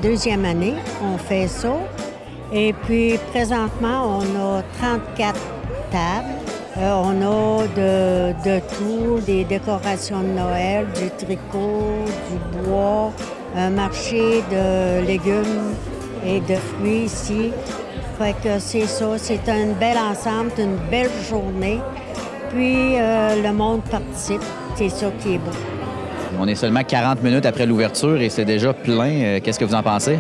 deuxième année qu'on fait ça. Et puis, présentement, on a 34 tables. On a de tout, des décorations de Noël, du tricot, du bois, un marché de légumes et de fruits ici. Fait que c'est ça, c'est un bel ensemble, une belle journée. Puis le monde participe, c'est ça qui est beau. On est seulement 40 minutes après l'ouverture et c'est déjà plein. Qu'est-ce que vous en pensez?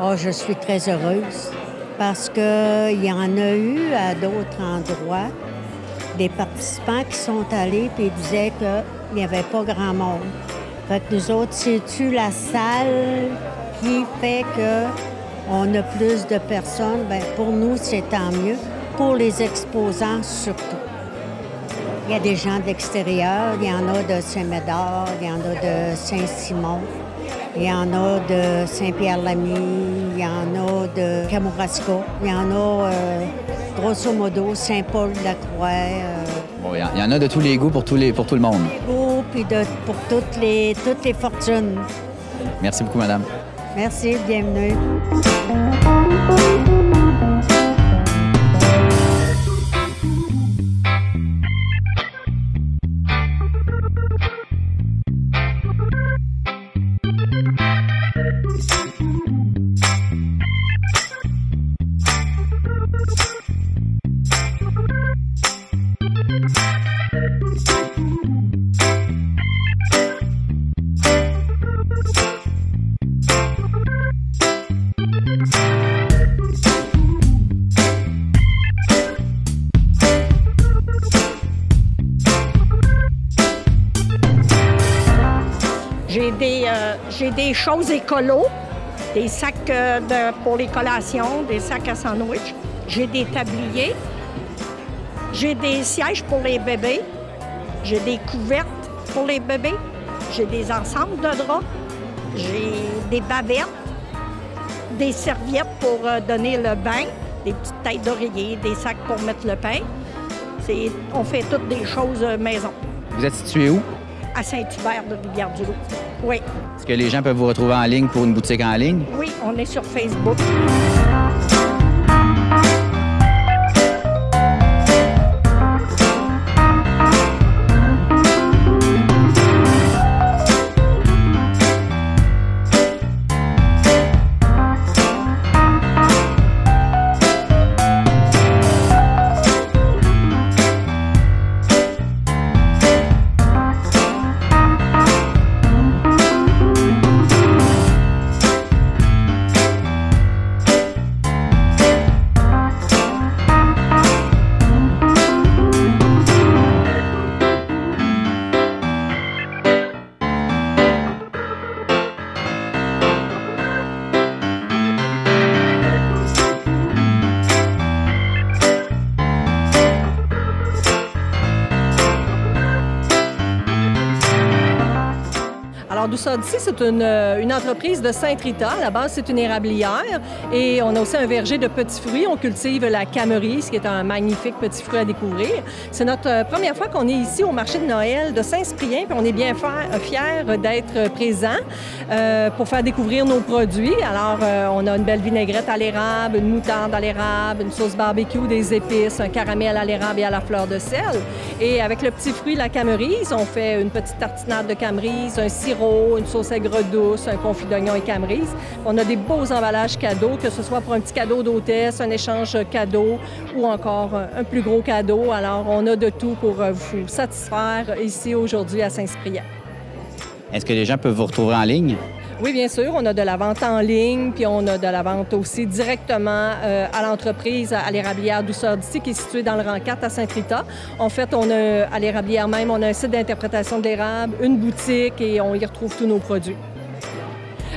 Oh, je suis très heureuse parce qu'il y en a eu à d'autres endroits des participants qui sont allés et disaient qu'il n'y avait pas grand monde. Fait que nous autres, c'est-tu la salle qui fait qu'on a plus de personnes? Bien, pour nous, c'est tant mieux. Pour les exposants, surtout. Il y a des gens d'extérieur, il y en a de Saint-Médard, il y en a de Saint-Simon, il y en a de Saint-Pierre-Lamy, il y en a de Kamouraska, il y en a, grosso modo, Saint-Paul-de-la-Croix. Bon, il y en a de tous les goûts pour tout le monde. Puis pour toutes les fortunes. Merci beaucoup, madame. Merci, bienvenue. J'ai des choses écolo, des sacs pour les collations, des sacs à sandwich. J'ai des tabliers. J'ai des sièges pour les bébés. J'ai des couvertes pour les bébés. J'ai des ensembles de draps. J'ai des bavettes, des serviettes pour donner le bain, des petites têtes d'oreiller, des sacs pour mettre le pain. On fait toutes des choses maison. Vous êtes situé où? À Saint-Hubert de Rivière-du-Loup. Oui. Est-ce que les gens peuvent vous retrouver en ligne pour une boutique en ligne? Oui, on est sur Facebook. Alors, Douceur d'ici, c'est une entreprise de Saint-Rita. À la base, c'est une érablière et on a aussi un verger de petits fruits. On cultive la camerise, qui est un magnifique petit fruit à découvrir. C'est notre première fois qu'on est ici au marché de Noël de Saint-Cyprien, puis on est bien fiers d'être présents pour faire découvrir nos produits. Alors, on a une belle vinaigrette à l'érable, une moutarde à l'érable, une sauce barbecue, des épices, un caramel à l'érable et à la fleur de sel. Et avec le petit fruit, la camerise, on fait une petite tartinade de camerise, un sirop, une sauce aigre douce, un confit d'oignon et camerise. On a des beaux emballages cadeaux, que ce soit pour un petit cadeau d'hôtesse, un échange cadeau ou encore un plus gros cadeau. Alors, on a de tout pour vous satisfaire ici aujourd'hui à Saint-Cyprien. Est-ce que les gens peuvent vous retrouver en ligne? Oui, bien sûr. On a de la vente en ligne, puis on a de la vente aussi directement à l'entreprise, à l'érablière Douceur d'ici, qui est située dans le rang 4 à Saint-Rita. En fait, on a, à l'érablière même, on a un site d'interprétation d'érable, une boutique et on y retrouve tous nos produits.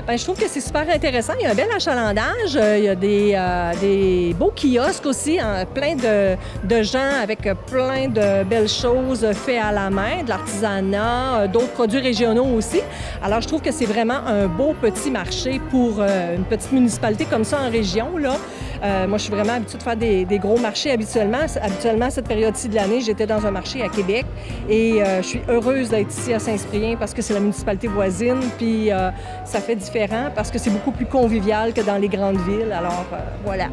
Bien, je trouve que c'est super intéressant. Il y a un bel achalandage. Il y a des beaux kiosques aussi, hein, plein de gens avec plein de belles choses faites à la main, de l'artisanat, d'autres produits régionaux aussi. Alors, je trouve que c'est vraiment un beau petit marché pour une petite municipalité comme ça en région, là. Moi, je suis vraiment habituée de faire des gros marchés habituellement. Habituellement, cette période-ci de l'année, j'étais dans un marché à Québec et je suis heureuse d'être ici à Saint-Cyprien parce que c'est la municipalité voisine, puis ça fait différent parce que c'est beaucoup plus convivial que dans les grandes villes. Alors, voilà.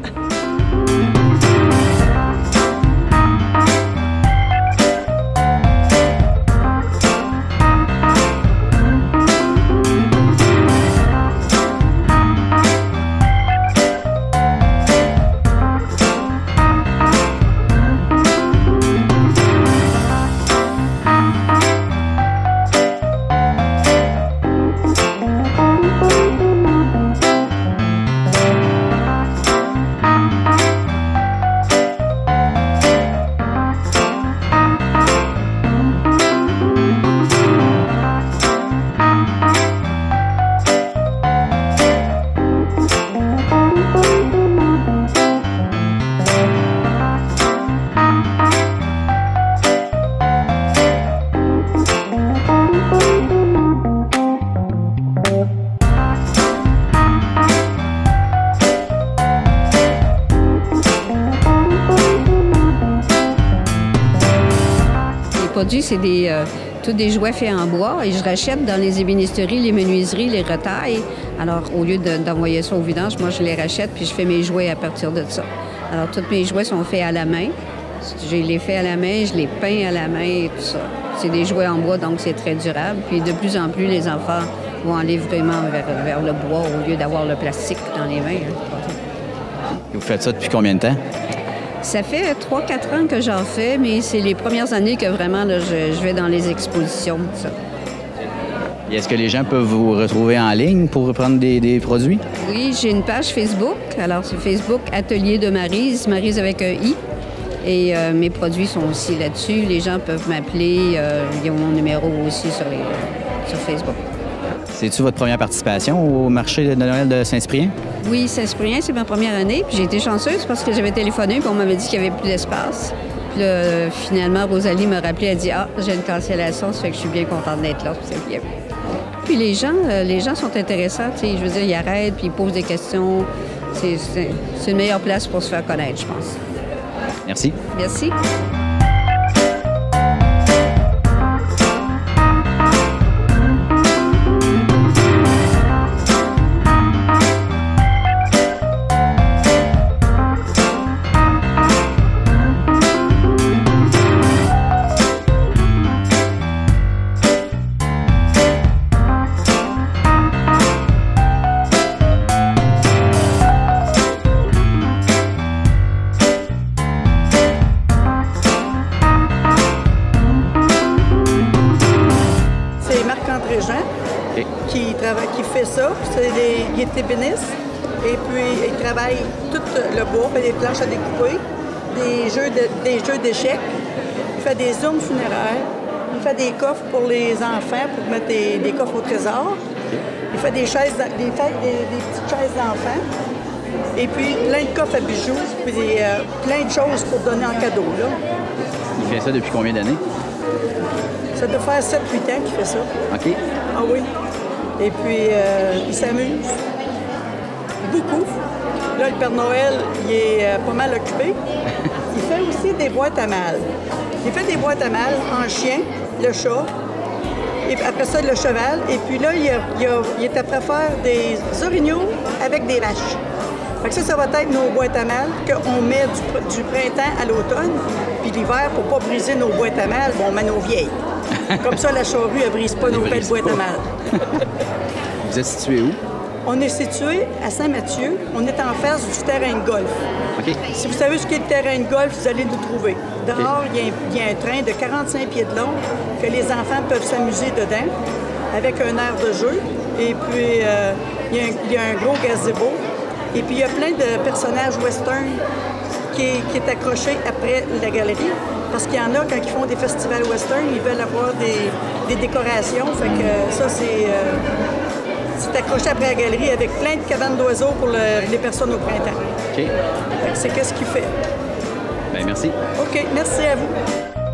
Les produits, c'est tous des jouets faits en bois et je rachète dans les ébénisteries, les menuiseries, les retailles. Alors, au lieu d'envoyer ça au vidange, moi, je les rachète puis je fais mes jouets à partir de ça. Alors, tous mes jouets sont faits à la main. Je les fais à la main, je les peins à la main et tout ça. C'est des jouets en bois, donc c'est très durable. Puis de plus en plus, les enfants vont aller vraiment vers le bois au lieu d'avoir le plastique dans les mains. Vous faites ça depuis combien de temps? Ça fait 3-4 ans que j'en fais, mais c'est les premières années que vraiment là, je vais dans les expositions. Ça. Et est-ce que les gens peuvent vous retrouver en ligne pour prendre des produits? Oui, j'ai une page Facebook. Alors, c'est Facebook Atelier de Maryse, Maryse avec un I. Et mes produits sont aussi là-dessus. Les gens peuvent m'appeler. Ils ont mon numéro aussi sur Facebook. C'est-tu votre première participation au marché de Noël de Saint-Cyprien? Oui, Saint-Cyprien, c'est ma première année. Puis j'ai été chanceuse parce que j'avais téléphoné puis on m'avait dit qu'il n'y avait plus d'espace. Puis là, finalement, Rosalie m'a rappelé, elle a dit « Ah, j'ai une cancellation, ça fait que je suis bien contente d'être là. » Puis les gens sont intéressants. Je veux dire, ils arrêtent puis ils posent des questions. C'est une meilleure place pour se faire connaître, je pense. Merci. Merci. Qui fait ça. Il est ébéniste. Et puis, il travaille tout le bois, fait des planches à découper, des jeux d'échecs. Il fait des urnes funéraires. Il fait des coffres pour les enfants, pour mettre des coffres au trésor. Il fait des chaises, des petites chaises d'enfants. Et puis, plein de coffres à bijoux, puis plein de choses pour donner en cadeau. Là. Il fait ça depuis combien d'années? Ça doit faire 7-8 ans qu'il fait ça. OK. Ah oui. Et puis, il s'amuse beaucoup. Là, le Père Noël, il est pas mal occupé. Il fait aussi des boîtes à mal. Il fait des boîtes à mal en chien, le chat, et après ça, le cheval. Et puis là, il est après faire des orignaux avec des vaches. Fait que ça va être nos boîtes à mal qu'on met du printemps à l'automne. Puis l'hiver, pour ne pas briser nos boîtes à mal, on met nos vieilles. Comme ça, la charrue ne brise pas nos belles boîtes à mal. Vous êtes situé où? On est situé à Saint-Mathieu. On est en face du terrain de golf. OK. Si vous savez ce qu'est le terrain de golf, vous allez nous trouver. Dehors, il y a un train de 45 pieds de long que les enfants peuvent s'amuser dedans avec un air de jeu. Et puis, il y a un gros gazebo. Et puis, il y a plein de personnages western qui est accroché après la galerie. Parce qu'il y en a, quand ils font des festivals western, ils veulent avoir des décorations. Fait que ça, c'est accroché après la galerie avec plein de cabanes d'oiseaux pour les personnes au printemps. OK. C'est qu'est-ce qu'il fait. Bien, merci. OK, merci à vous.